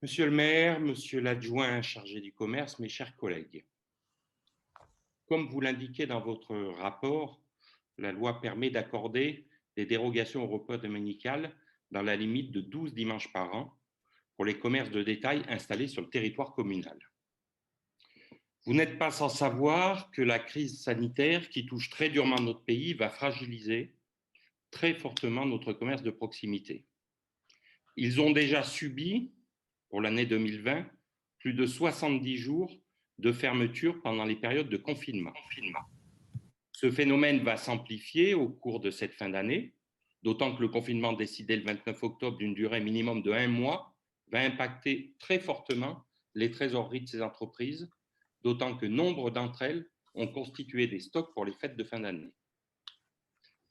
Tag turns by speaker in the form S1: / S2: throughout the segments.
S1: Monsieur le maire, monsieur l'adjoint chargé du commerce, mes chers collègues, comme vous l'indiquez dans votre rapport, la loi permet d'accorder des dérogations au repas dominical dans la limite de 12 dimanches par an pour les commerces de détail installés sur le territoire communal. Vous n'êtes pas sans savoir que la crise sanitaire qui touche très durement notre pays va fragiliser très fortement notre commerce de proximité. Ils ont déjà subi, pour l'année 2020, plus de 70 jours de fermeture pendant les périodes de confinement. Ce phénomène va s'amplifier au cours de cette fin d'année, d'autant que le confinement décidé le 29 octobre d'une durée minimum de 1 mois va impacter très fortement les trésoreries de ces entreprises, d'autant que nombre d'entre elles ont constitué des stocks pour les fêtes de fin d'année.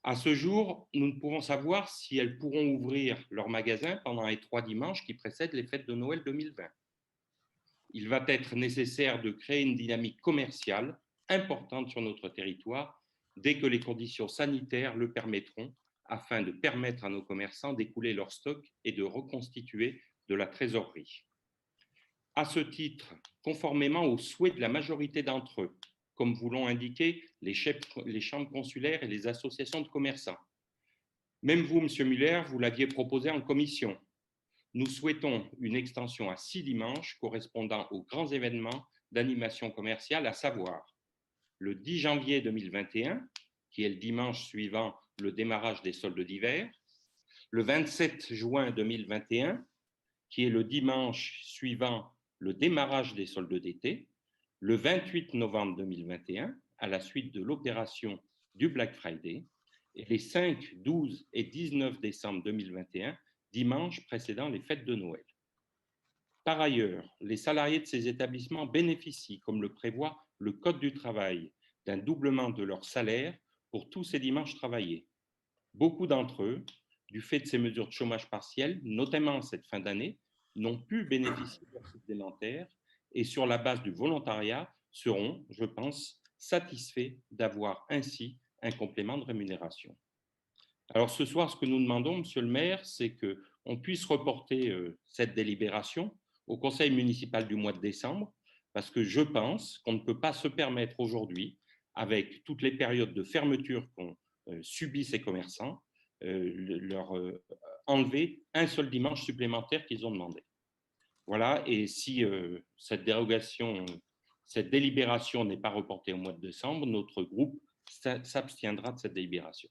S1: À ce jour, nous ne pouvons savoir si elles pourront ouvrir leurs magasins pendant les 3 dimanches qui précèdent les fêtes de Noël 2020. Il va être nécessaire de créer une dynamique commerciale importante sur notre territoire dès que les conditions sanitaires le permettront, afin de permettre à nos commerçants d'écouler leurs stocks et de reconstituer de la trésorerie. À ce titre, conformément aux souhaits de la majorité d'entre eux, comme vous l'ont indiqué les chambres consulaires et les associations de commerçants, même vous, M. Muller, vous l'aviez proposé en commission. Nous souhaitons une extension à 6 dimanches correspondant aux grands événements d'animation commerciale, à savoir le 10 janvier 2021, qui est le dimanche suivant le démarrage des soldes d'hiver, le 27 juin 2021, qui est le dimanche suivant le démarrage des soldes d'été, le 28 novembre 2021, à la suite de l'opération du Black Friday, et les 5, 12 et 19 décembre 2021, dimanche précédant les fêtes de Noël. Par ailleurs, les salariés de ces établissements bénéficient, comme le prévoit le Code du travail, d'un doublement de leur salaire pour tous ces dimanches travaillés. Beaucoup d'entre eux, du fait de ces mesures de chômage partiel, notamment cette fin d'année, n'ont pu bénéficier d'heures supplémentaires et sur la base du volontariat seront, je pense, satisfaits d'avoir ainsi un complément de rémunération. Alors ce soir, ce que nous demandons, Monsieur le maire, c'est qu'on puisse reporter cette délibération au conseil municipal du mois de décembre, parce que je pense qu'on ne peut pas se permettre aujourd'hui, avec toutes les périodes de fermeture qu'ont subi ces commerçants, leur enlever un seul dimanche supplémentaire qu'ils ont demandé. Voilà, et si cette délibération n'est pas reportée au mois de décembre, notre groupe s'abstiendra de cette délibération.